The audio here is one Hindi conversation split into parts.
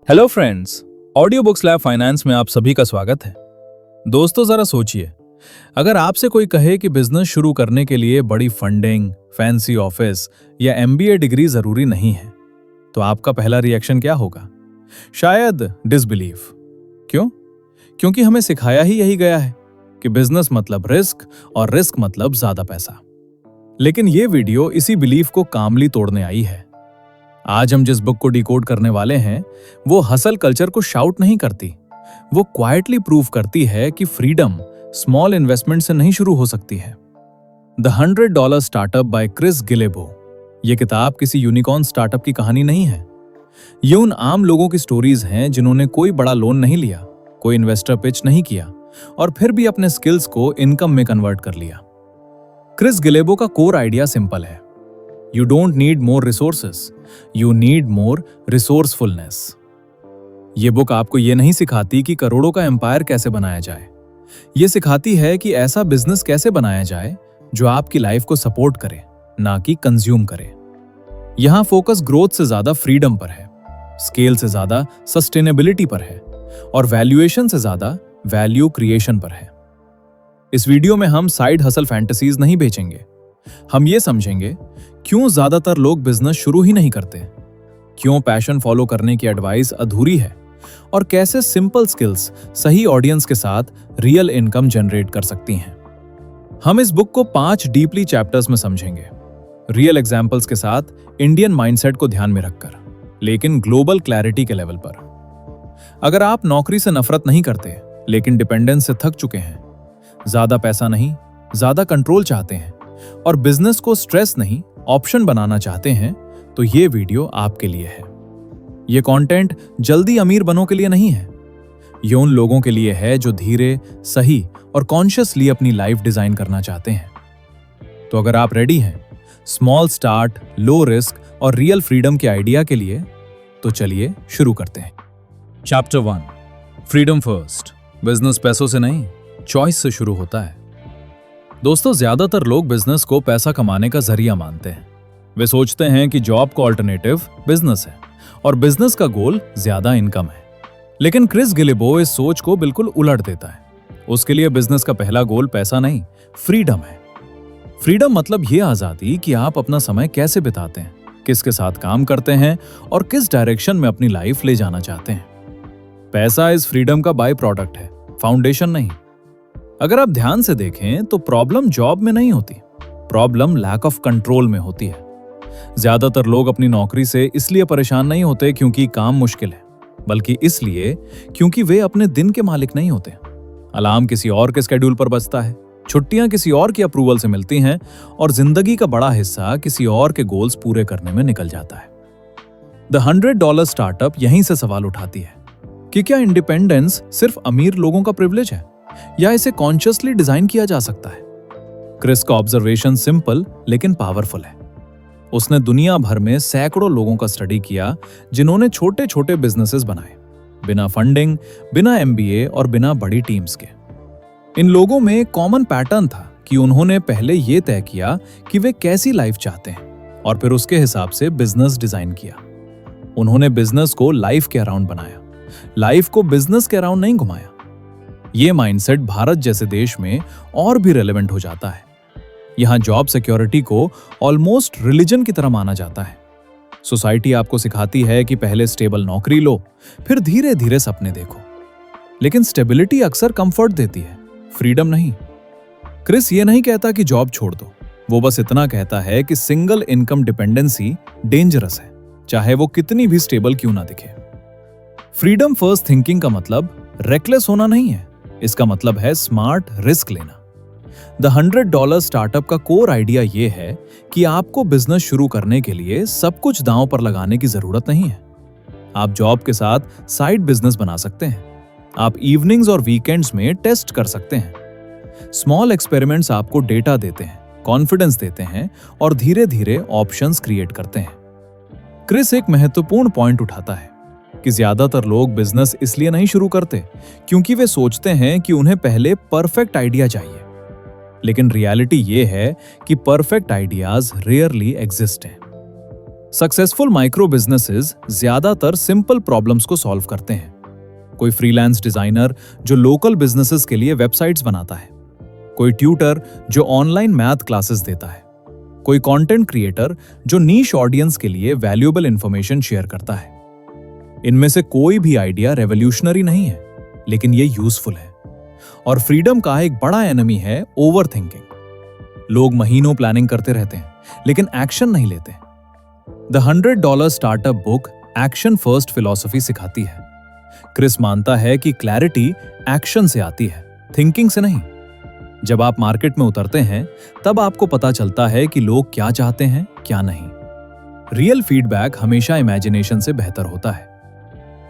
Hello friends, audio books lab finance में आप सभी का स्वागत है। दोस्तों जरा सोचिए, अगर आपसे कोई कहे कि बिजनेस शुरू करने के लिए बड़ी फंडिंग, फैंसी ऑफिस या एमबीए डिग्री जरूरी नहीं है, तो आपका पहला रिएक्शन क्या होगा? शायद डिसबिलीव। क्यों? क्योंकि हमें सिखाया ही यही गया है कि बिजनेस मतलब रिस्क और रिस्क मतलब ज्यादा पैसा। लेकिन ये वीडियो इसी बिलीफ को कामली तोड़ने आई है। आज हम जिस बुक को डिकोड करने वाले हैं वो हसल कल्चर को शाउट नहीं करती, वो क्वाइटली प्रूव करती है कि फ्रीडम स्मॉल इन्वेस्टमेंट से नहीं शुरू हो सकती है। The $100 startup by Chris Guillebeau. ये किताब किसी यूनिकॉर्न स्टार्टअप की कहानी नहीं है। ये उन आम लोगों की स्टोरीज हैं जिन्होंने कोई बड़ा लोन नहीं लिया, कोई इन्वेस्टर पिच नहीं किया और फिर भी अपने स्किल्स को इनकम में कन्वर्ट कर लिया। क्रिस गिलेबो का कोर आइडिया सिंपल है। You don't need more resources, you need more resourcefulness। ये बुक आपको ये नहीं सिखाती कि करोड़ों का एम्पायर कैसे बनाया जाए। ये सिखाती है कि ऐसा बिजनेस कैसे बनाया जाए जो आपकी लाइफ को सपोर्ट करे, ना कि कंज्यूम करे। यहां फोकस ग्रोथ से ज्यादा फ्रीडम पर है, स्केल से ज्यादा सस्टेनेबिलिटी पर है और वैल्यूएशन से ज्यादा वैल्यू क्रिएशन पर है। इस वीडियो में हम साइड हसल फैंटेसीज नहीं बेचेंगे। हम ये समझेंगे क्यों ज्यादातर लोग बिजनेस शुरू ही नहीं करते, क्यों पैशन फॉलो करने की एडवाइस अधूरी है और कैसे सिंपल स्किल्स सही ऑडियंस के साथ रियल इनकम जनरेट कर सकती हैं। हम इस बुक को 5 डीपली चैप्टर्स में समझेंगे, रियल एग्जांपल्स के साथ इंडियन माइंडसेट को ध्यान में रखकर, लेकिन ग्लोबल क्लैरिटी के लेवल पर। अगर आप नौकरी से नफरत नहीं करते लेकिन डिपेंडेंस से थक चुके हैं, ज्यादा पैसा नहीं ज्यादा कंट्रोल चाहते हैं और बिजनेस को स्ट्रेस नहीं ऑप्शन बनाना चाहते हैं, तो ये वीडियो आपके लिए है। ये कंटेंट जल्दी अमीर बनों के लिए नहीं है, ये उन लोगों के लिए है जो धीरे, सही और कॉन्शियसली अपनी लाइफ डिजाइन करना चाहते हैं। तो अगर आप रेडी हैं स्मॉल स्टार्ट, लो रिस्क और रियल फ्रीडम के आइडिया के लिए, तो चलिए शुरू करते हैं। Chapter 1, freedom first. बिजनेस पैसों से नहीं, चॉइस से शुरू होता है। दोस्तों, ज्यादातर लोग बिजनेस को पैसा कमाने का जरिया मानते हैं। वे सोचते हैं कि जॉब का ऑल्टरनेटिव बिजनेस है और बिजनेस का गोल ज्यादा इनकम है। लेकिन क्रिस गिलेबो इस सोच को बिल्कुल उलट देता है। उसके लिए बिजनेस का पहला गोल पैसा नहीं, फ्रीडम है। फ्रीडम मतलब ये आजादी कि आप अपना समय कैसे बिताते हैं, किसके साथ काम करते हैं और किस डायरेक्शन में अपनी लाइफ ले जाना चाहते हैं। पैसा इस फ्रीडम का बाय प्रोडक्ट है, फाउंडेशन नहीं। अगर आप ध्यान से देखें तो प्रॉब्लम जॉब में नहीं होती, प्रॉब्लम लैक ऑफ कंट्रोल में होती है। ज्यादातर लोग अपनी नौकरी से इसलिए परेशान नहीं होते क्योंकि काम मुश्किल है, बल्कि इसलिए क्योंकि वे अपने दिन के मालिक नहीं होते। अलार्म किसी और के स्केड्यूल पर बजता है, छुट्टियां किसी और की अप्रूवल से मिलती हैं और जिंदगी का बड़ा हिस्सा किसी और के गोल्स पूरे करने में निकल जाता है। द $100 स्टार्टअप यहीं से सवाल उठाती है कि क्या इंडिपेंडेंस सिर्फ अमीर लोगों का प्रिविलेज है या इसे कॉन्शियसली डिजाइन किया जा सकता है? क्रिस का ऑब्जर्वेशन सिंपल लेकिन पावरफुल है। उसने दुनिया भर में सैकड़ों लोगों का स्टडी किया जिन्होंने छोटे छोटे बिजनेसेस बनाए, बिना फंडिंग, बिना एमबीए और बिना बड़ी टीम्स के। इन लोगों में एक कॉमन पैटर्न था कि उन्होंने पहले ये तय किया कि वे कैसी लाइफ चाहते हैं और फिर उसके हिसाब से बिजनेस डिजाइन किया। उन्होंने बिजनेस को लाइफ के अराउंड बनाया, लाइफ को बिजनेस के अराउंड नहीं घुमाया। ये माइंडसेट भारत जैसे देश में और भी रेलेवेंट हो जाता है। यहां जॉब सिक्योरिटी को ऑलमोस्ट रिलीजन की तरह माना जाता है। सोसाइटी आपको सिखाती है कि पहले स्टेबल नौकरी लो, फिर धीरे धीरे सपने देखो। लेकिन स्टेबिलिटी अक्सर कंफर्ट देती है, फ्रीडम नहीं। क्रिस ये नहीं कहता कि जॉब छोड़ दो, वो बस इतना कहता है कि सिंगल इनकम डिपेंडेंसी डेंजरस है, चाहे वो कितनी भी स्टेबल क्यों ना दिखे। फ्रीडम फर्स्ट थिंकिंग का मतलब रेकलेस होना नहीं है, इसका मतलब है स्मार्ट रिस्क लेना। द $100 स्टार्टअप का कोर आइडिया यह है कि आपको बिजनेस शुरू करने के लिए सब कुछ दांव पर लगाने की जरूरत नहीं है। आप जॉब के साथ साइड बिजनेस बना सकते हैं, आप इवनिंग्स और वीकेंड्स में टेस्ट कर सकते हैं। स्मॉल एक्सपेरिमेंट्स आपको डेटा देते हैं, कॉन्फिडेंस देते हैं और धीरे धीरे ऑप्शंस क्रिएट करते हैं। क्रिस एक महत्वपूर्ण पॉइंट उठाता है कि ज्यादातर लोग बिजनेस इसलिए नहीं शुरू करते क्योंकि वे सोचते हैं कि उन्हें पहले परफेक्ट आइडिया चाहिए। लेकिन रियलिटी ये है कि परफेक्ट आइडियाज रेयरली एग्जिस्ट हैं। सक्सेसफुल माइक्रो बिजनेसेस ज्यादातर सिंपल प्रॉब्लम्स को सॉल्व करते हैं। कोई फ्रीलांस डिजाइनर जो लोकल बिजनेसेस के लिए वेबसाइट्स बनाता है, कोई ट्यूटर जो ऑनलाइन मैथ क्लासेस देता है, कोई कंटेंट क्रिएटर जो नीश ऑडियंस के लिए वैल्यूएबल इंफॉर्मेशन शेयर करता है। इनमें से कोई भी आइडिया रेवोल्यूशनरी नहीं है, लेकिन ये यूजफुल है। और फ्रीडम का एक बड़ा एनिमी है ओवर थिंकिंग। लोग महीनों प्लानिंग करते रहते हैं, लेकिन एक्शन नहीं लेते। The $100 startup book action first philosophy सिखाती है। क्रिस मानता है कि क्लैरिटी एक्शन से आती है, थिंकिंग से नहीं। जब आप मार्केट में उतरते हैं, तब आपको पता चलता है कि लोग क्या चाहते हैं, क्या नहीं। रियल फीडबैक हमेशा इमेजिनेशन से बेहतर होता है।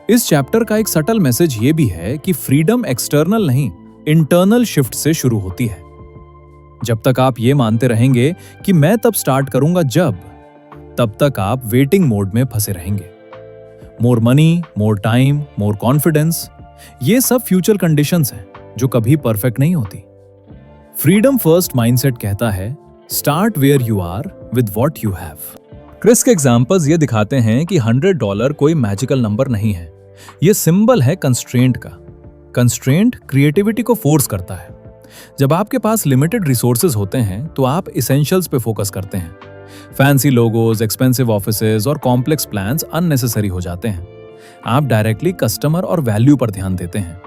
इस चैप्टर का एक सटल मैसेज ये भी है कि फ्रीडम एक्सटर्नल नहीं, इंटरनल शिफ्ट से शुरू होती है। जब तक आप ये मानते रहेंगे कि मैं तब स्टार्ट करूंगा जब, तब तक आप वेटिंग मोड में फंसे रहेंगे। More money, more time, more confidence, ये सब फ्यूचर कंडीशंस हैं जो कभी परफेक्ट नहीं होती। फ्रीडम फर्स्ट माइंडसेट कहता है, start where you are with what you have. Chris के एग्जांपल्स ये दिखाते हैं कि $100 कोई मैजिकल नंबर नहीं है। ये सिंबल है कंस्ट्रेंट का। कंस्ट्रेंट क्रिएटिविटी को फोर्स करता है। जब आपके पास लिमिटेड रिसोर्सेज होते हैं तो आप इसेंशियल्स पे फोकस करते हैं। फैंसी लोगोज, एक्सपेंसिव ऑफिसेज और कॉम्प्लेक्स प्लान्स अननेसेसरी हो जाते हैं। आप डायरेक्टली कस्टमर और वैल्यू पर ध्यान देते हैं।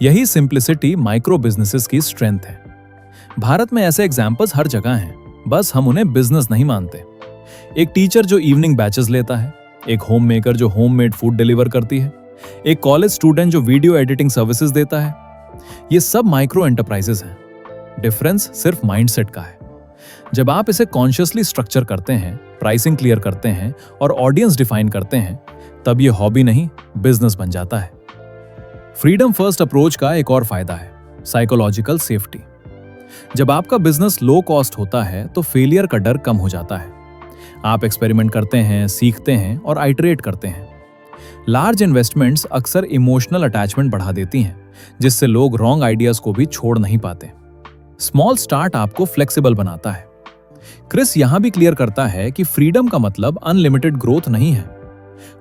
यही सिंप्लिसिटी माइक्रो बिजनेसेस की स्ट्रेंथ है। भारत में ऐसे एग्जाम्पल्स हर जगह हैं, बस हम उन्हें बिजनेस नहीं मानते। एक टीचर जो इवनिंग बैचेस लेता है, एक होम मेकर जो होममेड फूड डिलीवर करती है, एक कॉलेज स्टूडेंट जो वीडियो एडिटिंग सर्विसेज देता है, ये सब माइक्रो एंटरप्राइजेस हैं। डिफरेंस सिर्फ माइंडसेट का है। जब आप इसे कॉन्शियसली स्ट्रक्चर करते हैं, प्राइसिंग क्लियर करते हैं और ऑडियंस डिफाइन करते हैं, तब ये हॉबी नहीं, बिजनेस बन जाता है। फ्रीडम फर्स्ट अप्रोच का एक और फायदा है, साइकोलॉजिकल सेफ्टी। जब आपका बिजनेस लो कॉस्ट होता है तो फेलियर का डर कम हो जाता है। आप एक्सपेरिमेंट करते हैं, सीखते हैं और आइटरेट करते हैं। लार्ज इन्वेस्टमेंट्स अक्सर इमोशनल अटैचमेंट बढ़ा देती हैं, जिससे लोग रॉन्ग आइडियाज को भी छोड़ नहीं पाते। स्मॉल स्टार्ट आपको फ्लेक्सिबल बनाता है। क्रिस यहां भी क्लियर करता है कि फ्रीडम का मतलब अनलिमिटेड ग्रोथ नहीं है।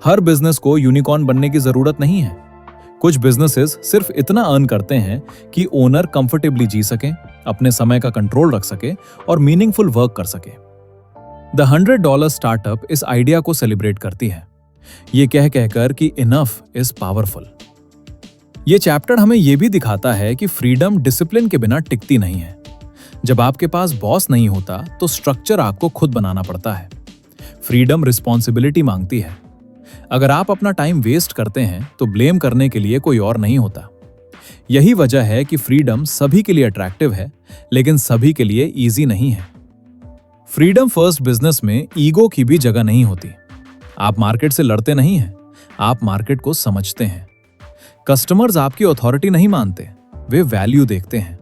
हर बिजनेस को यूनिकॉर्न बनने की जरूरत नहीं है। कुछ बिजनेसेस सिर्फ इतना अर्न करते हैं कि ओनर कंफर्टेबली जी सके, अपने समय का कंट्रोल रख सके और मीनिंगफुल वर्क कर सके। द $100 स्टार्टअप इस आइडिया को सेलिब्रेट करती है, ये कह कहकर कि इनफ इज पावरफुल। ये चैप्टर हमें यह भी दिखाता है कि फ्रीडम डिसिप्लिन के बिना टिकती नहीं है। जब आपके पास बॉस नहीं होता तो स्ट्रक्चर आपको खुद बनाना पड़ता है। फ्रीडम रिस्पॉन्सिबिलिटी मांगती है। अगर आप अपना टाइम वेस्ट करते हैं तो ब्लेम करने के लिए कोई और नहीं होता। यही वजह है कि फ्रीडम सभी के लिए अट्रैक्टिव है, लेकिन सभी के लिए इजी नहीं है। फ्रीडम फर्स्ट बिजनेस में ईगो की भी जगह नहीं होती। आप मार्केट से लड़ते नहीं हैं, आप मार्केट को समझते हैं। कस्टमर्स आपकी अथॉरिटी नहीं मानते, वे वैल्यू देखते हैं।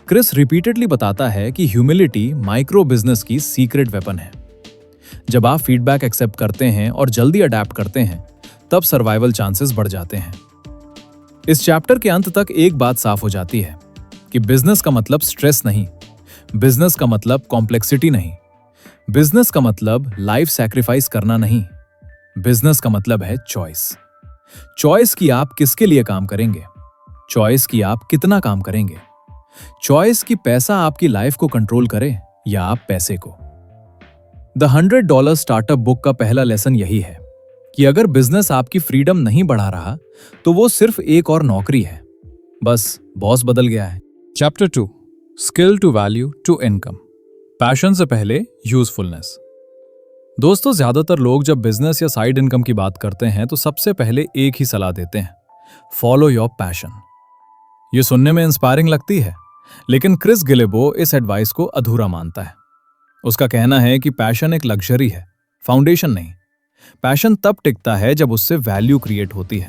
क्रिस रिपीटेडली बताता है कि ह्यूमिलिटी माइक्रो बिजनेस की सीक्रेट वेपन है। जब आप फीडबैक एक्सेप्ट करते हैं और जल्दी अडैप्ट करते हैं, तब सर्वाइवल चांसेस बढ़ जाते हैं। इस चैप्टर के अंत तक एक बात साफ हो जाती है कि बिजनेस का मतलब स्ट्रेस नहीं, बिजनेस का मतलब कॉम्प्लेक्सिटी नहीं, बिजनेस का मतलब लाइफ सैक्रिफाइस करना नहीं, बिजनेस का मतलब है चॉइस। चॉइस की आप किसके लिए काम करेंगे, चॉइस की आप कितना काम करेंगे, चॉइस की पैसा आपकी लाइफ को कंट्रोल करे या आप पैसे को। द $100 स्टार्टअप बुक का पहला लेसन यही है कि अगर बिजनेस आपकी फ्रीडम नहीं बढ़ा रहा तो वो सिर्फ एक और नौकरी है, बस बॉस बदल गया है। Chapter 2, skill to value to income. Passion से पहले यूजफुलनेस। दोस्तों, ज्यादातर लोग जब बिजनेस या साइड इनकम की बात करते हैं तो सबसे पहले एक ही सलाह देते हैं, फॉलो योर पैशन। ये सुनने में इंस्पायरिंग लगती है, लेकिन क्रिस गिलेबो इस एडवाइस को अधूरा मानता है। उसका कहना है कि पैशन एक लग्जरी है, फाउंडेशन नहीं। पैशन तब टिकता है जब उससे वैल्यू क्रिएट होती है,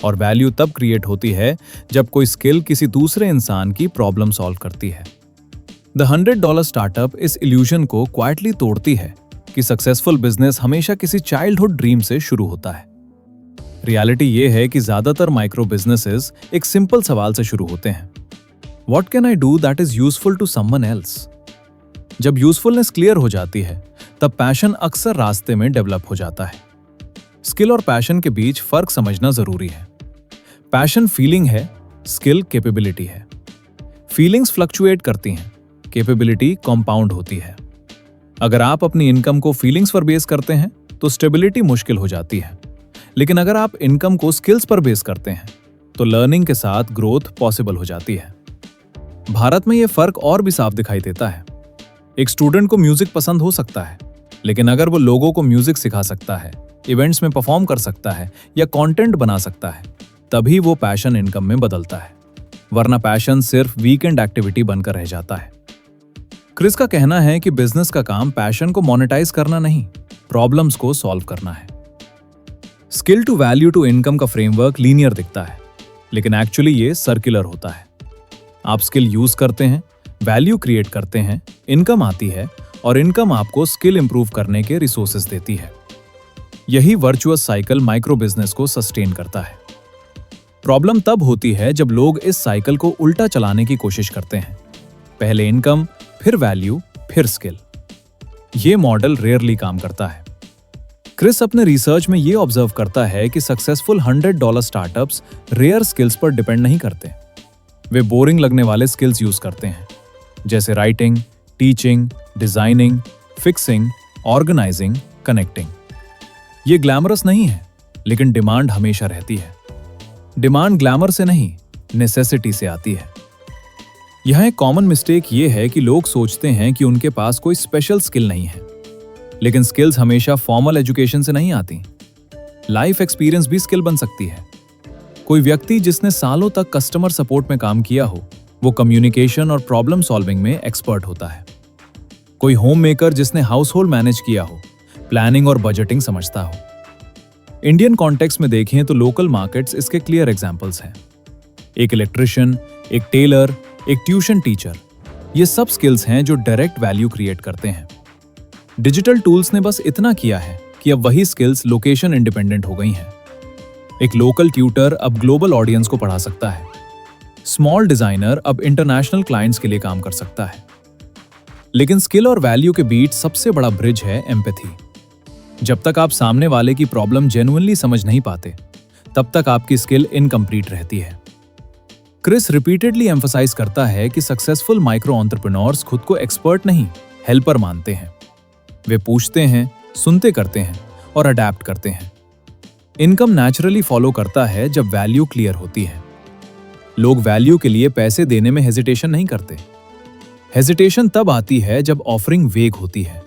और वैल्यू तब क्रिएट होती है जब कोई स्किल किसी दूसरे इंसान की प्रॉब्लम सॉल्व करती है। द $100 स्टार्टअप इस इल्यूजन को क्वाइटली तोड़ती है कि सक्सेसफुल बिजनेस हमेशा किसी चाइल्डहुड ड्रीम से शुरू होता है। रियलिटी ये है कि ज्यादातर माइक्रो बिजनेसेस एक सिंपल सवाल से शुरू होते हैं, what can I do that is useful to someone else. जब यूजफुलनेस क्लियर हो जाती है तब पैशन अक्सर रास्ते में डेवलप हो जाता है। स्किल और पैशन के बीच फर्क समझना जरूरी है। पैशन फीलिंग है, स्किल कैपेबिलिटी है। फीलिंग्स फ्लक्चुएट करती हैं, कैपेबिलिटी कंपाउंड होती है। अगर आप अपनी इनकम को फीलिंग्स पर बेस करते हैं तो स्टेबिलिटी मुश्किल हो जाती है, लेकिन अगर आप इनकम को स्किल्स पर बेस करते हैं तो लर्निंग के साथ ग्रोथ पॉसिबल हो जाती है। भारत में यह फर्क और भी साफ दिखाई देता है। एक स्टूडेंट को म्यूजिक पसंद हो सकता है, लेकिन अगर वो लोगों को म्यूजिक सिखा सकता है, इवेंट्स में परफॉर्म कर सकता है या कंटेंट बना सकता है, तभी वो पैशन इनकम में बदलता है, वरना पैशन सिर्फ वीकेंड एक्टिविटी बनकर रह जाता है। क्रिस का कहना है कि बिजनेस का काम पैशन को मोनेटाइज करना नहीं, प्रॉब्लम्स को सॉल्व करना है। Skill to value to income का फ्रेमवर्क लीनियर दिखता है, लेकिन एक्चुअली ये सर्कुलर होता है। आप स्किल यूज करते हैं, वैल्यू क्रिएट करते हैं, इनकम आती है और इनकम आपको स्किल इंप्रूव करने के रिसोर्सेज देती है। यही वर्चुअस साइकिल माइक्रो बिजनेस को सस्टेन करता है। प्रॉब्लम तब होती है जब लोग इस साइकिल को उल्टा चलाने की कोशिश करते हैं, पहले इनकम, फिर वैल्यू, फिर स्किल। ये मॉडल रेयरली काम करता है। क्रिस अपने रिसर्च में ये ऑब्जर्व करता है कि सक्सेसफुल $100 स्टार्टअप्स रेयर स्किल्स पर डिपेंड नहीं करते। वे बोरिंग लगने वाले स्किल्स यूज करते हैं, जैसे writing, teaching, designing, fixing, organising, connecting. ये ग्लैमरस नहीं है, लेकिन डिमांड हमेशा रहती है। डिमांड ग्लैमर से नहीं, नेसेसिटी से आती है। यहां एक कॉमन मिस्टेक ये है कि लोग सोचते हैं कि उनके पास कोई स्पेशल स्किल नहीं है, लेकिन स्किल्स हमेशा फॉर्मल एजुकेशन से नहीं आती। लाइफ एक्सपीरियंस भी स्किल बन सकती है। कोई व्यक्ति जिसने सालों तक कस्टमर सपोर्ट में काम किया हो, वो कम्युनिकेशन और प्रॉब्लम सॉल्विंग में एक्सपर्ट होता है। कोई होम मेकर जिसने हाउस होल्ड मैनेज किया हो, प्लानिंग और बजटिंग समझता हो। इंडियन कॉन्टेक्स्ट में देखें तो लोकल मार्केट्स इसके क्लियर एग्जांपल्स हैं। एक इलेक्ट्रिशियन, एक टेलर, एक ट्यूशन टीचर, ये सब स्किल्स हैं जो डायरेक्ट वैल्यू क्रिएट करते हैं। डिजिटल टूल्स ने बस इतना किया है कि अब वही स्किल्स लोकेशन इंडिपेंडेंट हो गई हैं। एक लोकल ट्यूटर अब ग्लोबल ऑडियंस को पढ़ा सकता है। स्मॉल डिजाइनर अब इंटरनेशनल क्लाइंट्स के लिए काम कर सकता है। लेकिन स्किल और वैल्यू के बीच सबसे बड़ा ब्रिज है एम्पैथी। जब तक आप सामने वाले की प्रॉब्लम जेन्युइनली समझ नहीं पाते, तब तक आपकी स्किल इनकम्प्लीट रहती है। क्रिस रिपीटेडली एम्फसाइज करता है कि सक्सेसफुल माइक्रो एंटरप्रेन्योर्स खुद को एक्सपर्ट नहीं, हेल्पर मानते हैं। वे पूछते हैं, सुनते करते हैं और अडैप्ट करते हैं। इनकम नेचुरली फॉलो करता है जब वैल्यू क्लियर होती है। लोग वैल्यू के लिए पैसे देने में हेजिटेशन नहीं करते। हेजिटेशन तब आती है जब ऑफरिंग वेग होती है।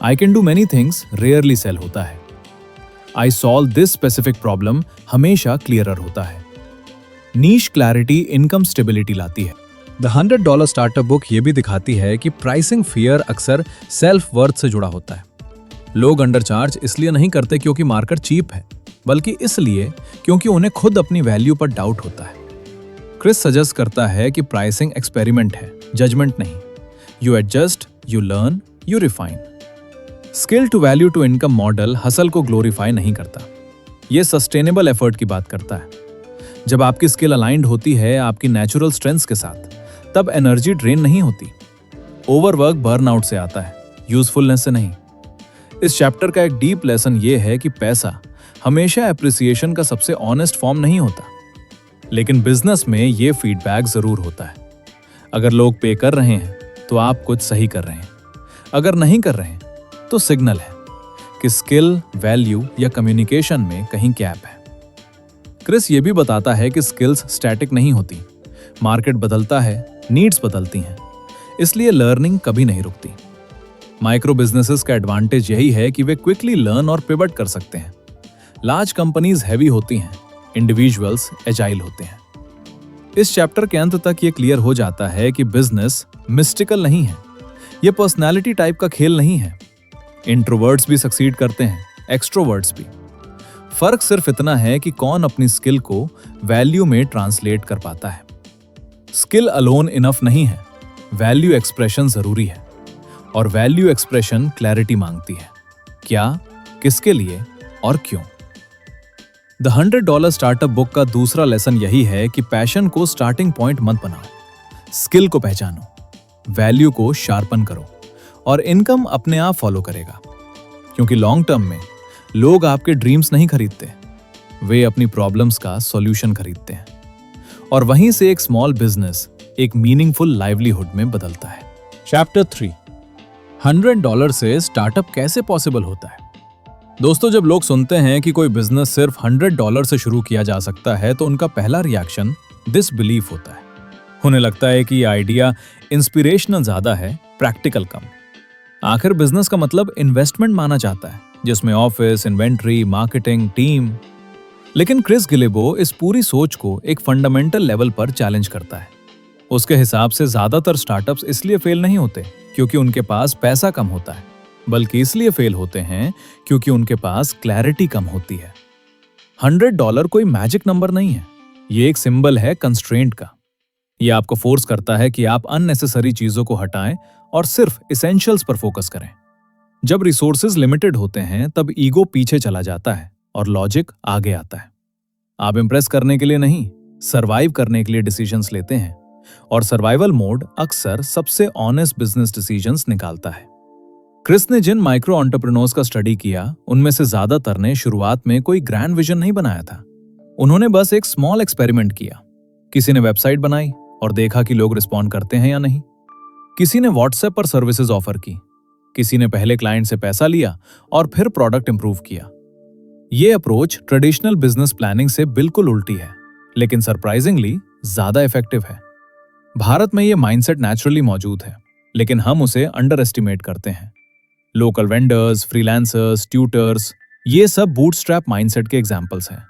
I can do many things rarely sell होता है। I solve this specific problem हमेशा क्लियरर होता है। नीश क्लैरिटी इनकम स्टेबिलिटी लाती है। द $100 स्टार्टअप बुक ये भी दिखाती है कि प्राइसिंग फियर अक्सर सेल्फ वर्थ से जुड़ा होता है। लोग अंडरचार्ज इसलिए नहीं करते क्योंकि मार्केट चीप है, बल्कि इसलिए क्योंकि उन्हें खुद अपनी वैल्यू पर डाउट होता है। क्रिस सजेस्ट करता है कि प्राइसिंग एक्सपेरिमेंट है, जजमेंट नहीं। You adjust, you learn, you refine. Skill to value to income model hustle को ग्लोरीफाई नहीं करता, यह सस्टेनेबल एफर्ट की बात करता है। जब आपकी स्किल अलाइंड होती है आपकी नेचुरल स्ट्रेंथ्स के साथ, तब एनर्जी ड्रेन नहीं होती। ओवरवर्क बर्नआउट से आता है, यूजफुलनेस से नहीं। इस चैप्टर का एक डीप लेसन ये है कि पैसा हमेशा एप्रिसिएशन का सबसे ऑनेस्ट फॉर्म नहीं होता, लेकिन बिजनेस में ये फीडबैक जरूर होता है। अगर लोग पे कर रहे हैं तो आप कुछ सही कर रहे हैं, अगर नहीं कर रहे हैं तो सिग्नल है कि स्किल, वैल्यू या कम्युनिकेशन में कहीं गैप है। क्रिस ये भी बताता है कि स्किल्स स्टैटिक नहीं होती, मार्केट बदलता है, नीड्स बदलती हैं, इसलिए लर्निंग कभी नहीं रुकती। माइक्रो बिजनेसेस का एडवांटेज यही है कि वे क्विकली लर्न और पिवट कर सकते हैं। लार्ज कंपनीज हैवी होती हैं, इंडिविजुअल्स एजाइल होते हैं। इस चैप्टर के अंत तक ये क्लियर हो जाता है कि बिजनेस मिस्टिकल नहीं है, ये पर्सनालिटी टाइप का खेल नहीं है। इंट्रोवर्ट्स भी सक्सीड करते हैं, एक्सट्रोवर्ट्स भी। फर्क सिर्फ इतना है कि कौन अपनी स्किल को वैल्यू में ट्रांसलेट कर पाता है। स्किल अलोन इनफ नहीं है, वैल्यू एक्सप्रेशन जरूरी है, और वैल्यू एक्सप्रेशन क्लैरिटी मांगती है। क्या, किसके लिए और क्यों। द $100 स्टार्टअप बुक का दूसरा लेसन यही है कि पैशन को स्टार्टिंग पॉइंट मत बनाओ, स्किल को पहचानो, वैल्यू को शार्पन करो और इनकम अपने आप फॉलो करेगा। क्योंकि लॉन्ग टर्म में लोग आपके ड्रीम्स नहीं खरीदते, वे अपनी प्रॉब्लम्स का सॉल्यूशन खरीदते हैं। और वहीं से एक स्मॉल बिजनेस एक मीनिंगफुल लाइवलीहुड में बदलता है। चैप्टर 3, $100 से स्टार्टअप कैसे पॉसिबल होता है। दोस्तों, जब लोग सुनते हैं कि कोई बिजनेस सिर्फ $100 से शुरू किया जा सकता है तो उनका पहला रिएक्शन डिसबिलीफ होता है। उन्हें लगता है कि ये आइडिया इंस्पिरेशनल ज्यादा है, प्रैक्टिकल कम। आखिर बिजनेस का मतलब इन्वेस्टमेंट माना जाता है, जिसमें ऑफिस, इन्वेंट्री, मार्केटिंग, टीम। लेकिन क्रिस गिलेबो इस पूरी सोच को एक फंडामेंटल लेवल पर चैलेंज करता है। उसके हिसाब से ज्यादातर स्टार्टअप्स इसलिए फेल नहीं होते क्योंकि उनके पास पैसा कम होता है, बल्कि इसलिए फेल होते हैं क्योंकि उनके पास क्लैरिटी कम होती है। $100 कोई मैजिक नंबर नहीं है, ये एक सिंबल है कंस्ट्रेंट का। ये आपको फोर्स करता है कि आप अननेसेसरी चीजों को हटाएं और सिर्फ इसेंशियल्स पर फोकस करें। जब रिसोर्सेज लिमिटेड होते हैं तब ईगो पीछे चला जाता है और लॉजिक आगे आता है। आप इंप्रेस करने के लिए नहीं, सर्वाइव करने के लिए डिसीजंस लेते हैं, और सर्वाइवल मोड अक्सर सबसे ऑनेस्ट बिजनेस डिसीजंस निकालता है। क्रिस ने जिन माइक्रो एंटरप्रेन्योर्स का स्टडी किया, उनमें से ज्यादातर ने शुरुआत में कोई ग्रैंड विजन नहीं बनाया था। उन्होंने बस एक स्मॉल एक्सपेरिमेंट किया। किसी ने वेबसाइट बनाई और देखा कि लोग रिस्पॉन्ड करते हैं या नहीं। किसी ने व्हाट्सएप पर सर्विसेज ऑफर की। किसी ने पहले क्लाइंट से पैसा लिया और फिर प्रोडक्ट इंप्रूव किया। ये अप्रोच ट्रेडिशनल बिजनेस प्लानिंग से बिल्कुल उल्टी है, लेकिन सरप्राइजिंगली ज्यादा इफेक्टिव है। भारत में ये माइंडसेट नेचुरली मौजूद है, लेकिन हम उसे अंडर एस्टिमेट करते हैं। लोकल वेंडर्स, फ्रीलांसर्स, ट्यूटर्स, ये सब बूटस्ट्रैप माइंडसेट के एग्जाम्पल्स हैं।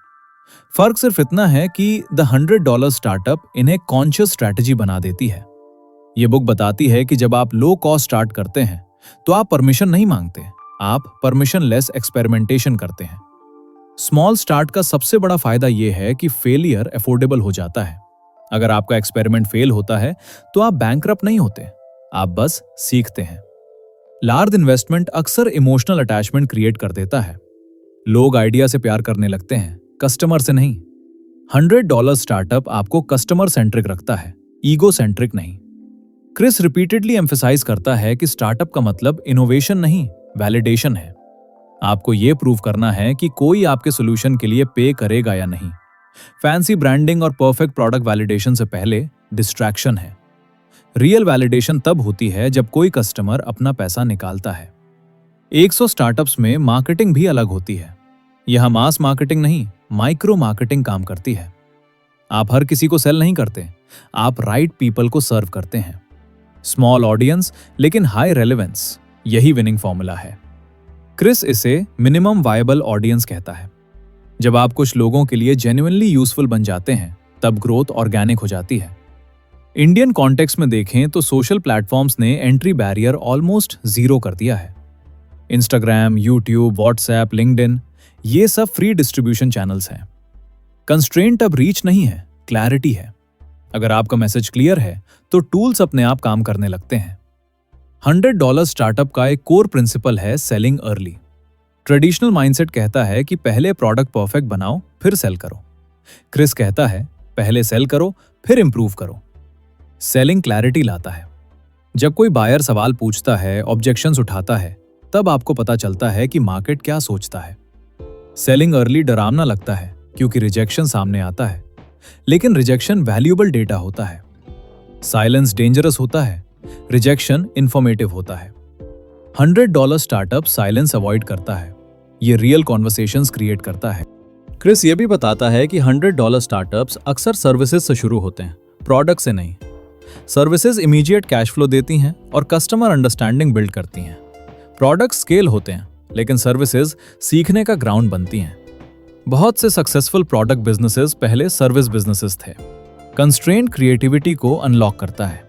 फर्क सिर्फ इतना है कि द $100 स्टार्टअप इन्हें कॉन्शियस स्ट्रैटेजी बना देती है। ये बुक बताती है कि जब आप लो कॉस्ट स्टार्ट करते हैं तो आप परमिशन नहीं मांगते, आप परमिशन लेस एक्सपेरिमेंटेशन करते हैं। स्मॉल स्टार्ट का सबसे बड़ा फायदा यह है कि फेलियर अफोर्डेबल हो जाता है। अगर आपका एक्सपेरिमेंट फेल होता है तो आप बैंकरप्ट नहीं होते, आप बस सीखते हैं। लार्ज इन्वेस्टमेंट अक्सर इमोशनल अटैचमेंट क्रिएट कर देता है। लोग आइडिया से प्यार करने लगते हैं, कस्टमर से नहीं। $100 स्टार्टअप आपको कस्टमर सेंट्रिक रखता है, ईगो सेंट्रिक नहीं। क्रिस रिपीटेडली एम्फसाइज करता है कि स्टार्टअप का मतलब इनोवेशन नहीं, वैलिडेशन है। आपको यह प्रूव करना है कि कोई आपके सॉल्यूशन के लिए पे करेगा या नहीं। फैंसी ब्रांडिंग और परफेक्ट प्रोडक्ट वैलिडेशन से पहले डिस्ट्रैक्शन है। रियल वैलिडेशन तब होती है जब कोई कस्टमर अपना पैसा निकालता है। 100 स्टार्टअप्स में मार्केटिंग भी अलग होती है। यहां मास मार्केटिंग नहीं, माइक्रो मार्केटिंग काम करती है। आप हर किसी को सेल नहीं करते, आप राइट पीपल को सर्व करते हैं। स्मॉल ऑडियंस लेकिन हाई रेलेवेंस, यही विनिंग फॉर्मूला है। क्रिस इसे मिनिमम वायबल ऑडियंस कहता है। जब आप कुछ लोगों के लिए जेन्युइनली यूजफुल बन जाते हैं तब ग्रोथ ऑर्गेनिक हो जाती है। इंडियन कॉन्टेक्स्ट में देखें तो सोशल प्लेटफॉर्म्स ने एंट्री बैरियर ऑलमोस्ट जीरो कर दिया है। इंस्टाग्राम, यूट्यूब, व्हाट्सएप, लिंक्डइन, ये सब फ्री डिस्ट्रीब्यूशन चैनल्स हैं। कंस्ट्रेंट अब रीच नहीं है, क्लैरिटी है। अगर आपका मैसेज क्लियर है तो टूल्स अपने आप काम करने लगते हैं। $100 स्टार्टअप का एक कोर प्रिंसिपल है सेलिंग अर्ली। ट्रेडिशनल माइंडसेट कहता है कि पहले प्रोडक्ट परफेक्ट बनाओ फिर सेल करो। क्रिस कहता है पहले सेल करो फिर इंप्रूव करो। सेलिंग क्लैरिटी लाता है। जब कोई बायर सवाल पूछता है, ऑब्जेक्शंस उठाता है, तब आपको पता चलता है कि मार्केट क्या सोचता है। सेलिंग अर्ली डरावना लगता है क्योंकि रिजेक्शन सामने आता है, लेकिन रिजेक्शन वैल्यूएबल डेटा होता है। साइलेंस डेंजरस होता है, रिजेक्शन इंफॉर्मेटिव होता है। $100 स्टार्टअप साइलेंस अवॉइड करता है, ये रियल कॉन्वर्सेशंस क्रिएट करता है। क्रिस ये भी बताता है कि $100 स्टार्टअप्स अक्सर सर्विसेज से शुरू होते हैं, प्रोडक्ट से नहीं। सर्विसेज इमीडिएट कैश फ्लो देती हैं और कस्टमर अंडरस्टैंडिंग बिल्ड करती हैं। प्रोडक्ट स्केल होते हैं, लेकिन सर्विसेज सीखने का ग्राउंड बनती हैं। बहुत से सक्सेसफुल प्रोडक्ट बिजनेसेस पहले सर्विस बिजनेसेस थे। कंस्ट्रेंट क्रिएटिविटी को अनलॉक करता है।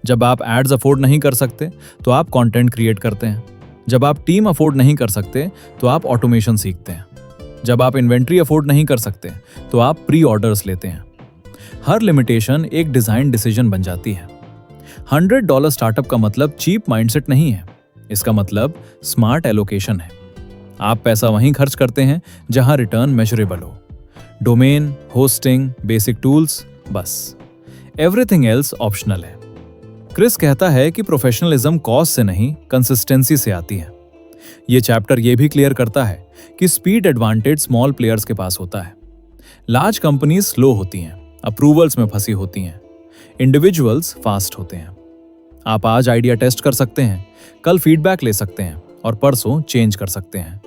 जब आप एड्स अफोर्ड नहीं कर सकते तो आप कंटेंट क्रिएट करते हैं। जब आप टीम अफोर्ड नहीं कर सकते तो आप ऑटोमेशन सीखते हैं। जब आप इन्वेंट्री अफोर्ड नहीं कर सकते तो आप प्री ऑर्डर्स लेते हैं। हर लिमिटेशन एक डिजाइन डिसीजन बन जाती है। $100 स्टार्टअप का मतलब चीप माइंडसेट नहीं है, इसका मतलब स्मार्ट एलोकेशन है। आप पैसा वहीं खर्च करते हैं जहां रिटर्न मेजरेबल हो। डोमेन, होस्टिंग, बेसिक टूल्स, बस। एवरीथिंग एल्स ऑप्शनल है। क्रिस कहता है कि प्रोफेशनलिज्म कॉस्ट से नहीं, कंसिस्टेंसी से आती है। ये चैप्टर ये भी क्लियर करता है कि स्पीड एडवांटेज स्मॉल प्लेयर्स के पास होता है। लार्ज कंपनीज स्लो होती हैं, अप्रूवल्स में फंसी होती हैं, इंडिविजुअल्स फास्ट होते हैं। आप आज आइडिया टेस्ट कर सकते हैं, कल फीडबैक ले सकते हैं और परसों चेंज कर सकते हैं।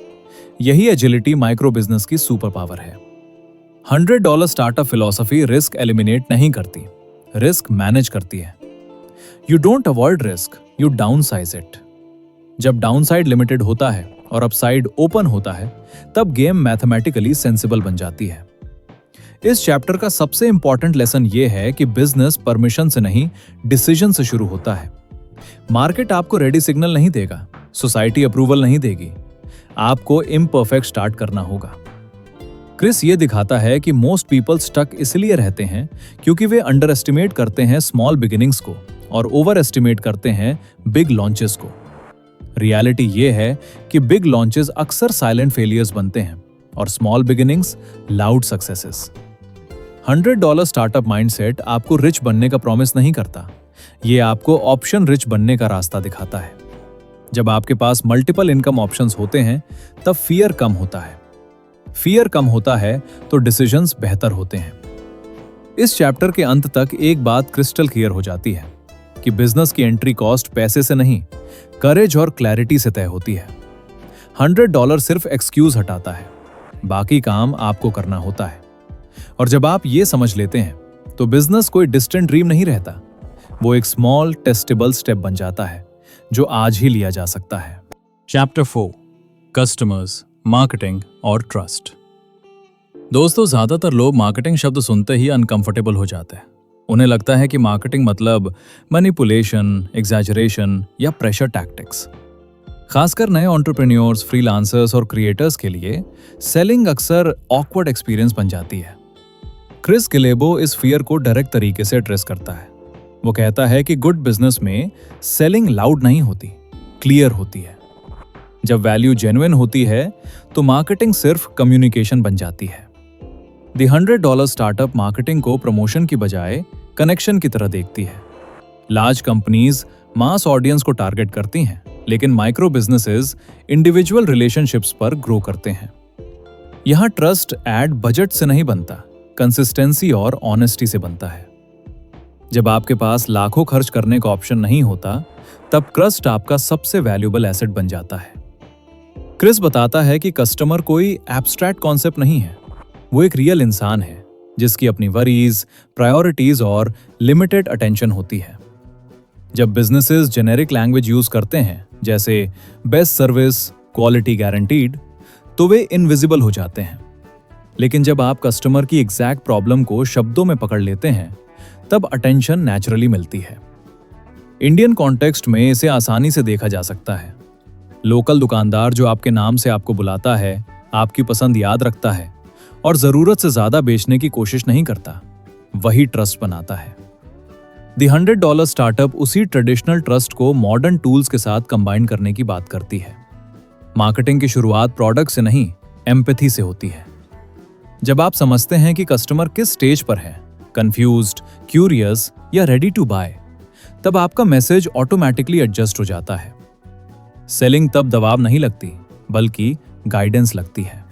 यही एजिलिटी माइक्रो बिजनेस की सुपर पावर है। $100 स्टार्टअप फिलॉसफी रिस्क एलिमिनेट नहीं करती, रिस्क मैनेज करती है। You don't avoid risk, you downsize it. जब डाउनसाइड लिमिटेड होता है और अपसाइड ओपन होता है, तब गेम मैथमेटिकली सेंसिबल बन जाती है। इस चैप्टर का सबसे इंपॉर्टेंट लेसन यह है कि बिजनेस परमिशन से नहीं, डिसीजन से शुरू होता है। मार्केट आपको रेडी सिग्नल नहीं देगा, सोसाइटी अप्रूवल नहीं देगी, आपको इम्परफेक्ट स्टार्ट करना होगा। क्रिस ये दिखाता है कि मोस्ट पीपल स्टक इसलिए रहते हैं क्योंकि वे अंडर एस्टिमेट करते हैं स्मॉल बिगिनिंग्स को और ओवर एस्टिमेट करते हैं बिग लॉन्चेस को। रियलिटी ये है कि बिग लॉन्चेस अक्सर साइलेंट फेलियर्स बनते हैं और small beginnings loud successes. $100 startup mindset आपको रिच बनने का प्रॉमिस नहीं करता, ये आपको ऑप्शन रिच बनने का रास्ता दिखाता है। जब आपके पास मल्टीपल इनकम ऑप्शंस होते हैं, तब फियर कम होता है। फियर कम होता है तो डिसीजंस बेहतर होते हैं। इस चैप्टर के अंत तक एक बात क्रिस्टल क्लियर हो जाती है कि बिजनेस की एंट्री कॉस्ट पैसे से नहीं, करेज और क्लैरिटी से तय होती है। $100 सिर्फ एक्सक्यूज हटाता है, बाकी काम आपको करना होता है। और जब आप ये समझ लेते हैं तो बिजनेस कोई डिस्टेंट ड्रीम नहीं रहता, वो एक स्मॉल टेस्टेबल स्टेप बन जाता है जो आज ही लिया जा सकता है। चैप्टर 4, कस्टमर्स, मार्केटिंग और ट्रस्ट। दोस्तों, ज्यादातर लोग मार्केटिंग शब्द सुनते ही अनकंफर्टेबल हो जाते हैं। उन्हें लगता है कि मार्केटिंग मतलब मैनिपुलेशन, एग्जैजरेशन या प्रेशर टैक्टिक्स। खासकर नए एंटरप्रेन्योर्स, फ्रीलांसर्स और क्रिएटर्स के लिए सेलिंग अक्सर ऑकवर्ड एक्सपीरियंस बन जाती है। क्रिस गिलेबो इस फियर को डायरेक्ट तरीके से एड्रेस करता है। वो कहता है कि गुड बिजनेस में सेलिंग लाउड नहीं होती, क्लियर होती है। जब वैल्यू जेन्युइन होती है तो मार्केटिंग सिर्फ कम्युनिकेशन बन जाती है। द $100 स्टार्टअप मार्केटिंग को प्रमोशन की बजाय कनेक्शन की तरह देखती है। लार्ज कंपनीज मास ऑडियंस को टारगेट करती हैं, लेकिन माइक्रो बिजनेसेस इंडिविजुअल रिलेशनशिप्स पर ग्रो करते हैं। यहां ट्रस्ट एड बजट से नहीं बनता, कंसिस्टेंसी और ऑनेस्टी से बनता है। जब आपके पास लाखों खर्च करने का ऑप्शन नहीं होता, तब ट्रस्ट आपका सबसे वैल्यूएबल एसेट बन जाता है। क्रिस बताता है कि कस्टमर कोई एब्स्ट्रैक्ट कॉन्सेप्ट नहीं है, वो एक रियल इंसान है जिसकी अपनी वरीज, प्रायोरिटीज और लिमिटेड अटेंशन होती है। जब बिजनेसेस जेनेरिक लैंग्वेज यूज करते हैं, जैसे बेस्ट सर्विस, क्वालिटी गारंटीड, तो वे इनविजिबल हो जाते हैं। लेकिन जब आप कस्टमर की एग्जैक्ट प्रॉब्लम को शब्दों में पकड़ लेते हैं, तब अटेंशन नेचुरली मिलती है। इंडियन कॉन्टेक्स्ट में इसे आसानी से देखा जा सकता है। लोकल दुकानदार जो आपके नाम से आपको बुलाता है, आपकी पसंद याद रखता है और जरूरत से ज्यादा बेचने की कोशिश नहीं करता, वही ट्रस्ट बनाता है। द $100 स्टार्टअप उसी ट्रेडिशनल ट्रस्ट को मॉडर्न टूल्स के साथ कंबाइन करने की बात करती है। मार्केटिंग की शुरुआत प्रोडक्ट से नहीं, एम्पैथी से होती है। जब आप समझते हैं कि कस्टमर किस स्टेज पर है, कंफ्यूज्ड, क्यूरियस या रेडी टू बाय, तब आपका मैसेज ऑटोमेटिकली एडजस्ट हो जाता है। सेलिंग तब दबाव नहीं लगती, बल्कि गाइडेंस लगती है।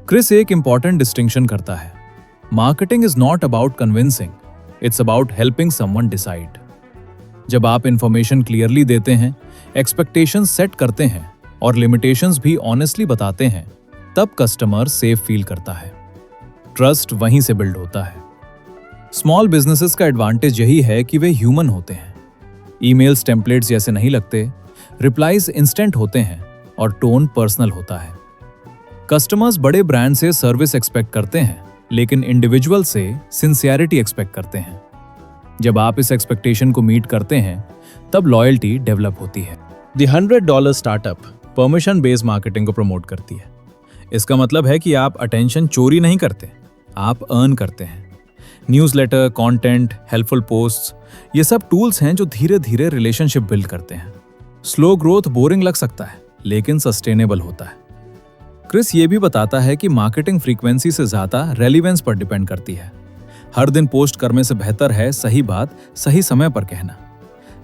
क्रिस एक इंपॉर्टेंट डिस्टिंक्शन करता है। Marketing is not about convincing, it's about helping someone decide. जब आप इंफॉर्मेशन क्लियरली देते हैं, एक्सपेक्टेशंस सेट करते हैं और लिमिटेशंस भी ऑनेस्टली बताते हैं, तब कस्टमर सेफ फील करता है। ट्रस्ट वहीं से बिल्ड होता है। स्मॉल बिजनेसेस का एडवांटेज यही है कि वे ह्यूमन होते हैं। ईमेल्स टेम्पलेट्स जैसे नहीं लगते, रिप्लाईज इंस्टेंट होते हैं और टोन पर्सनल होता है। कस्टमर्स बड़े ब्रांड से सर्विस एक्सपेक्ट करते हैं, लेकिन इंडिविजुअल से सिंसियरिटी एक्सपेक्ट करते हैं। जब आप इस एक्सपेक्टेशन को मीट करते हैं, तब लॉयल्टी डेवलप होती है। The $100 startup permission based marketing को प्रमोट करती है। इसका मतलब है कि आप अटेंशन चोरी नहीं करते, आप अर्न करते हैं। न्यूज़लेटर, कंटेंट, हेल्पफुल पोस्ट्स, ये सब टूल्स हैं जो धीरे धीरे रिलेशनशिप बिल्ड करते हैं। स्लो ग्रोथ बोरिंग लग सकता है, लेकिन सस्टेनेबल होता है। क्रिस ये भी बताता है कि मार्केटिंग फ्रीक्वेंसी से ज्यादा रेलिवेंस पर डिपेंड करती है। हर दिन पोस्ट करने से बेहतर है सही बात सही समय पर कहना।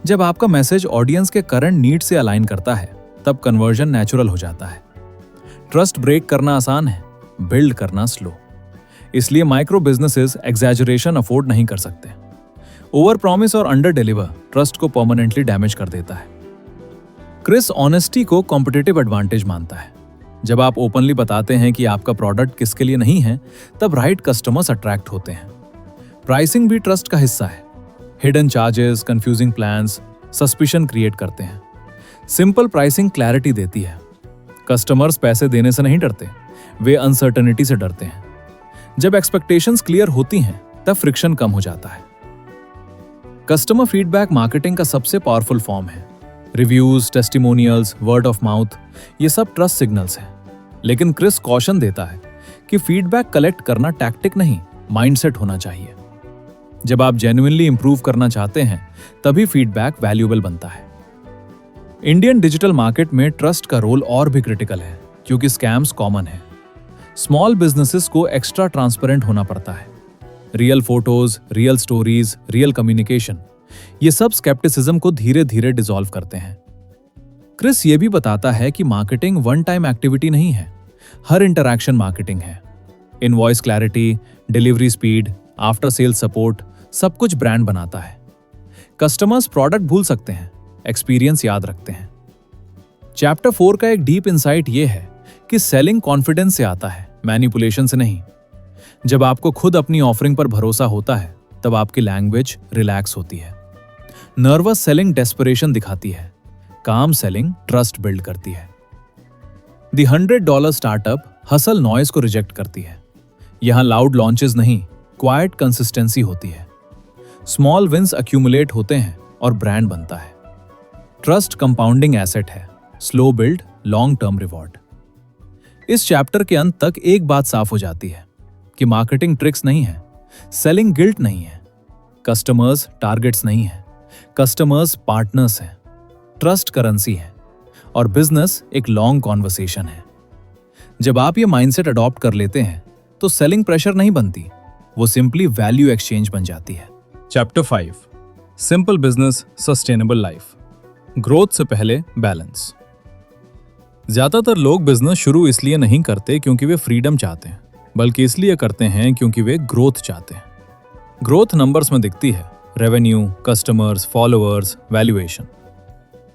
जब आपका मैसेज ऑडियंस के करंट नीड से अलाइन करता है, तब कन्वर्जन नेचुरल हो जाता है। ट्रस्ट ब्रेक करना आसान है, बिल्ड करना स्लो। इसलिए माइक्रो बिजनेसेस एग्जैजरेशन अफोर्ड नहीं कर सकते। ओवर प्रॉमिस और अंडर डिलीवर ट्रस्ट को परमानेंटली डैमेज कर देता है। क्रिस ऑनेस्टी को कॉम्पिटिटिव एडवांटेज मानता है। जब आप ओपनली बताते हैं कि आपका प्रोडक्ट किसके लिए नहीं है, तब राइट कस्टमर्स अट्रैक्ट होते हैं। प्राइसिंग भी ट्रस्ट का हिस्सा है। Hidden charges, confusing plans suspicion create करते हैं। सिंपल प्राइसिंग क्लैरिटी देती है। कस्टमर्स पैसे देने से नहीं डरते, वे अनसर्टेनिटी से डरते हैं। जब एक्सपेक्टेशंस क्लियर होती हैं, तब फ्रिक्शन कम हो जाता है। कस्टमर फीडबैक मार्केटिंग का सबसे पावरफुल फॉर्म है। Reviews, testimonials, word of mouth, ये सब ट्रस्ट सिग्नल्स हैं। लेकिन क्रिस कॉशन देता है कि फीडबैक कलेक्ट करना टैक्टिक नहीं, माइंडसेट होना चाहिए। जब आप जेन्युइनली इंप्रूव करना चाहते हैं, तभी फीडबैक वैल्यूएबल बनता है। इंडियन डिजिटल मार्केट में ट्रस्ट का रोल और भी क्रिटिकल है, क्योंकि स्कैम्स कॉमन है। स्मॉल बिजनेसेस को एक्स्ट्रा ट्रांसपेरेंट होना पड़ता है। Real photos, real stories, real communication, ये सब स्केप्टिसिज्म को धीरे धीरे डिसॉल्व करते हैं। क्रिस ये भी बताता है कि मार्केटिंग वन टाइम एक्टिविटी नहीं है, हर इंटरैक्शन मार्केटिंग है। Invoice clarity, delivery speed, after sale support, सब कुछ ब्रांड बनाता है। कस्टमर्स प्रोडक्ट भूल सकते हैं, एक्सपीरियंस याद रखते हैं। चैप्टर 4 का एक डीप इंसाइट ये है कि सेलिंग कॉन्फिडेंस से आता है, मैनिपुलेशन से नहीं। जब आपको खुद अपनी ऑफरिंग पर भरोसा होता है, तब आपकी लैंग्वेज रिलैक्स होती है। नर्वस सेलिंग डेस्परेशन दिखाती है, काम सेलिंग ट्रस्ट बिल्ड करती है। द $100 स्टार्टअप हसल नॉइज को रिजेक्ट करती है। यहां लाउड लॉन्चेस नहीं, क्वाइट कंसिस्टेंसी होती है। स्मॉल विंस अक्यूमुलेट होते हैं और ब्रांड बनता है। ट्रस्ट कंपाउंडिंग एसेट है, slow build, long term reward. इस चैप्टर के अंत तक एक बात साफ हो जाती है कि मार्केटिंग ट्रिक्स नहीं है, सेलिंग गिल्ट नहीं है, कस्टमर्स टारगेट्स नहीं है, कस्टमर्स पार्टनर्स हैं, ट्रस्ट करेंसी है और बिजनेस एक लॉन्ग कॉन्वर्सेशन है। जब आप ये माइंडसेट अडॉप्ट कर लेते हैं, तो सेलिंग प्रेशर नहीं बनती, वो सिंपली वैल्यू एक्सचेंज बन जाती है। Chapter 5, simple business, sustainable life. Growth से पहले बैलेंस। ज्यादातर लोग बिजनेस शुरू इसलिए नहीं करते क्योंकि वे फ्रीडम चाहते हैं, बल्कि इसलिए करते हैं क्योंकि वे ग्रोथ चाहते हैं। ग्रोथ नंबर्स में दिखती है, रेवेन्यू, कस्टमर्स, फॉलोअर्स, वैल्यूएशन।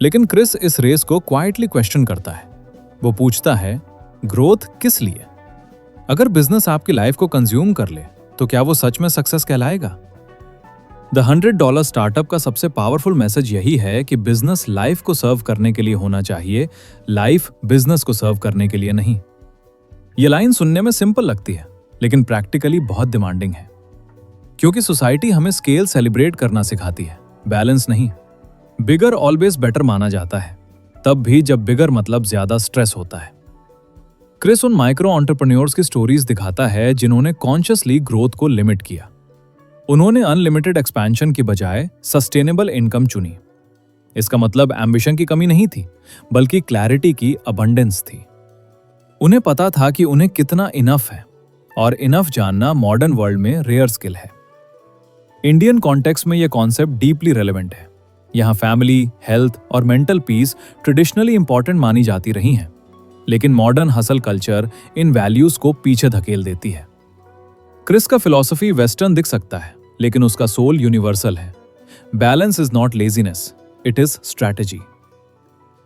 लेकिन क्रिस इस रेस को क्वाइटली क्वेश्चन करता है। वो पूछता है, ग्रोथ किस लिए? अगर बिजनेस आपकी लाइफ को कंज्यूम कर ले, तो क्या वो सच में सक्सेस कहलाएगा? द $100 स्टार्टअप का सबसे पावरफुल मैसेज यही है कि बिजनेस लाइफ को सर्व करने के लिए होना चाहिए, लाइफ बिजनेस को सर्व करने के लिए नहीं। ये लाइन सुनने में सिंपल लगती है, लेकिन प्रैक्टिकली बहुत डिमांडिंग है, क्योंकि सोसाइटी हमें स्केल सेलिब्रेट करना सिखाती है, बैलेंस नहीं। बिगर ऑलवेज बेटर माना जाता है, तब भी जब बिगर मतलब ज्यादा स्ट्रेस होता है। क्रिस उन माइक्रो एंटरप्रेन्योर्स की स्टोरीज दिखाता है जिन्होंने कॉन्शियसली ग्रोथ को लिमिट किया। उन्होंने अनलिमिटेड एक्सपेंशन की बजाय सस्टेनेबल इनकम चुनी। इसका मतलब एम्बिशन की कमी नहीं थी, बल्कि क्लैरिटी की अबंडेंस थी। उन्हें पता था कि उन्हें कितना इनफ है, और इनफ जानना मॉडर्न वर्ल्ड में रेयर स्किल है। इंडियन कॉन्टेक्स्ट में यह कॉन्सेप्ट डीपली रेलेवेंट है। यहाँ फैमिली, हेल्थ और मेंटल पीस ट्रेडिशनली इंपॉर्टेंट मानी जाती रही हैं, लेकिन modern hustle culture in values को पीछे धकेल देती है। क्रिस का फिलॉसफी वेस्टर्न दिख सकता है, लेकिन उसका सोल यूनिवर्सल है। Balance is not laziness, it is strategy.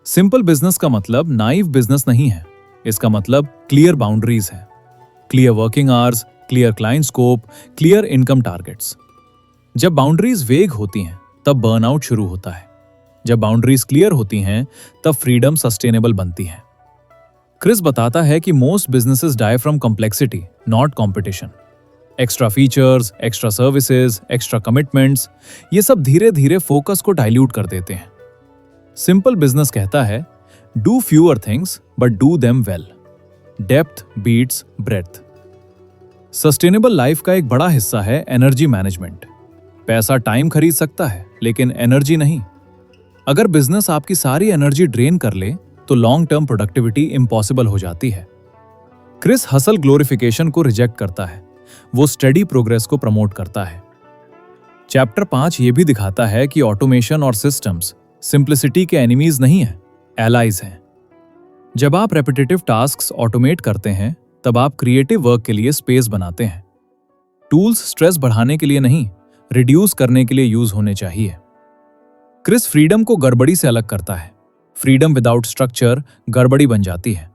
Simple business का मतलब नाइव बिजनेस नहीं है, इसका मतलब क्लियर बाउंड्रीज है। Clear working hours, clear client scope, clear income targets. जब बाउंड्रीज वेग होती हैं, तब बर्नआउट शुरू होता है। जब बाउंड्रीज क्लियर होती हैं, तब फ्रीडम सस्टेनेबल बनती है। क्रिस बताता है कि most businesses die from complexity, not competition. Extra features, extra services, extra commitments, ये सब धीरे धीरे फोकस को डाइल्यूट कर देते हैं। सिंपल बिजनेस कहता है, do fewer things but do them well. Depth beats breath. Sustainable life का एक बड़ा हिस्सा है एनर्जी मैनेजमेंट। पैसा टाइम खरीद सकता है, लेकिन एनर्जी नहीं। अगर बिजनेस आपकी सारी एनर्जी ड्रेन कर ले, तो लॉन्ग टर्म प्रोडक्टिविटी इम्पॉसिबल हो जाती है। क्रिस हसल ग्लोरिफिकेशन को रिजेक्ट करता है, वो स्टडी प्रोग्रेस को प्रमोट करता है। चैप्टर 5 ये भी दिखाता है कि ऑटोमेशन और सिस्टम्स सिंप्लिसिटी के एनिमीज नहीं है, एलाइज हैं। जब आप रेपिटेटिव टास्क्स ऑटोमेट करते हैं तब आप क्रिएटिव वर्क के लिए स्पेस बनाते हैं। टूल्स स्ट्रेस बढ़ाने के लिए नहीं, रिड्यूस करने के लिए यूज होने चाहिए। क्रिस फ्रीडम को गड़बड़ी से अलग करता है। फ्रीडम विदाउट स्ट्रक्चर गड़बड़ी बन जाती है।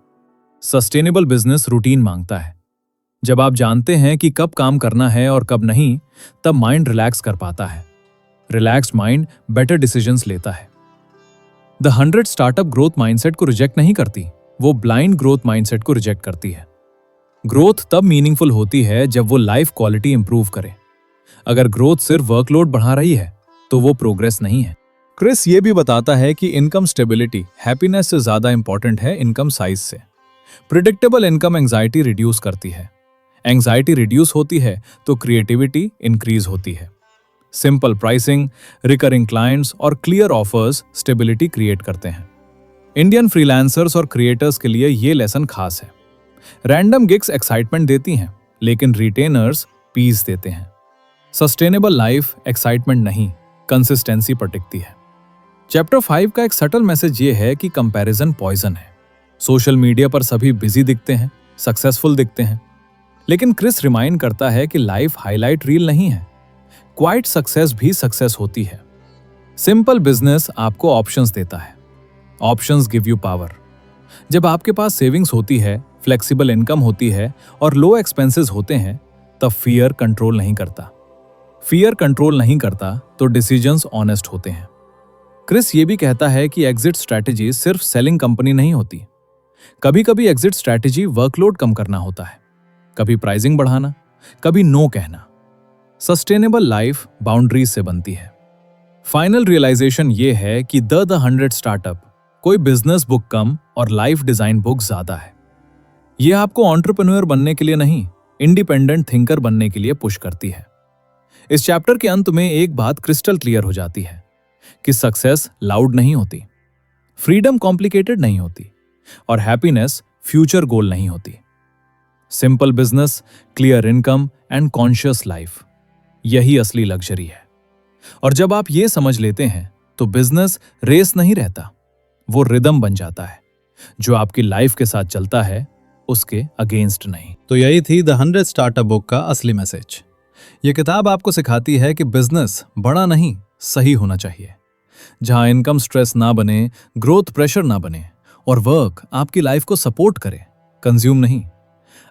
सस्टेनेबल बिजनेस रूटीन मांगता है। जब आप जानते हैं कि कब काम करना है और कब नहीं, तब माइंड रिलैक्स कर पाता है। रिलैक्स्ड माइंड बेटर डिसीजंस लेता है। द 100 स्टार्टअप ग्रोथ माइंडसेट को रिजेक्ट नहीं करती, वो ब्लाइंड ग्रोथ माइंडसेट को रिजेक्ट करती है। ग्रोथ तब मीनिंगफुल होती है जब वो लाइफ क्वालिटी इंप्रूव करे। अगर ग्रोथ सिर्फ वर्कलोड बढ़ा रही है तो वो प्रोग्रेस नहीं है। क्रिस ये भी बताता है कि इनकम स्टेबिलिटी हैप्पीनेस से ज्यादा इंपॉर्टेंट है इनकम साइज से। प्रिडिक्टेबल इनकम एंजाइटी रिड्यूस करती है। एंजाइटी रिड्यूस होती है तो क्रिएटिविटी इंक्रीज होती है। सिंपल प्राइसिंग, रिकरिंग क्लाइंट्स और क्लियर ऑफर्स स्टेबिलिटी क्रिएट करते हैं। इंडियन फ्रीलांसर्स और क्रिएटर्स के लिए ये लेसन खास है। रैंडम गिग्स एक्साइटमेंट देती हैं, लेकिन रिटेनर्स पीस देते हैं। सस्टेनेबल लाइफ एक्साइटमेंट नहीं, कंसिस्टेंसी पर टिकती है। चैप्टर 5 का एक सटल मैसेज ये है कि कंपैरिजन पॉइजन है। सोशल मीडिया पर सभी बिजी दिखते हैं, सक्सेसफुल दिखते हैं, लेकिन क्रिस रिमाइंड करता है कि लाइफ हाईलाइट रील नहीं है। क्वाइट सक्सेस भी सक्सेस होती है। सिंपल बिजनेस आपको ऑप्शंस देता है। Options give you power. जब आपके पास सेविंग्स होती है, फ्लेक्सिबल इनकम होती है और लो एक्सपेंसेस होते हैं, तब फियर कंट्रोल नहीं करता। फियर कंट्रोल नहीं करता तो डिसीजंस ऑनेस्ट होते हैं। क्रिस ये भी कहता है कि एग्जिट स्ट्रैटेजी सिर्फ सेलिंग कंपनी नहीं होती। कभी कभी एग्जिट स्ट्रैटेजी वर्कलोड कम करना होता है, कभी प्राइसिंग बढ़ाना, कभी नो कहना। सस्टेनेबल लाइफ बाउंड्रीज से बनती है। फाइनल रियलाइजेशन ये है कि द 100 स्टार्टअप कोई बिजनेस बुक कम और लाइफ डिजाइन बुक ज्यादा है। यह आपको एंटरप्रेन्योर बनने के लिए नहीं, इंडिपेंडेंट थिंकर बनने के लिए पुश करती है। इस चैप्टर के अंत में एक बात क्रिस्टल क्लियर हो जाती है कि सक्सेस लाउड नहीं होती, फ्रीडम कॉम्प्लिकेटेड नहीं होती और हैप्पीनेस फ्यूचर गोल नहीं होती। Simple business, clear income and conscious life, यही असली लग्जरी है। और जब आप ये समझ लेते हैं तो बिजनेस रेस नहीं रहता, वो रिदम बन जाता है जो आपकी लाइफ के साथ चलता है, उसके अगेंस्ट नहीं। तो यही थी द 100 स्टार्टअप बुक का असली मैसेज। ये किताब आपको सिखाती है कि बिजनेस बड़ा नहीं, सही होना चाहिए, जहां इनकम स्ट्रेस ना बने, ग्रोथ प्रेशर ना बने और वर्क आपकी लाइफ को सपोर्ट करे, कंज्यूम नहीं।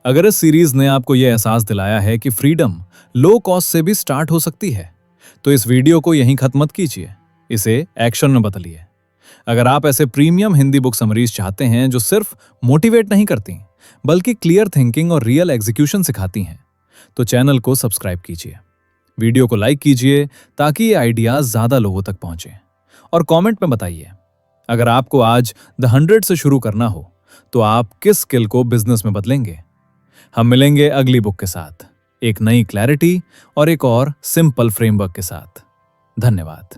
अगर इस सीरीज ने आपको यह एहसास दिलाया है कि फ्रीडम लो कॉस्ट से भी स्टार्ट हो सकती है, तो इस वीडियो को यहीं खत्म मत कीजिए, इसे एक्शन में बदलिए। अगर आप ऐसे प्रीमियम हिंदी बुक समरीज चाहते हैं जो सिर्फ मोटिवेट नहीं करती बल्कि क्लियर थिंकिंग और रियल एग्जीक्यूशन सिखाती हैं, तो चैनल को सब्सक्राइब कीजिए, वीडियो को लाइक कीजिए ताकि ये आइडियाज ज्यादा लोगों तक पहुंचे, और कमेंट में बताइए अगर आपको आज द 100 से शुरू करना हो तो आप किस स्किल को बिजनेस में बदलेंगे। हम मिलेंगे अगली बुक के साथ, एक नई क्लैरिटी और एक और सिंपल फ्रेमवर्क के साथ। धन्यवाद।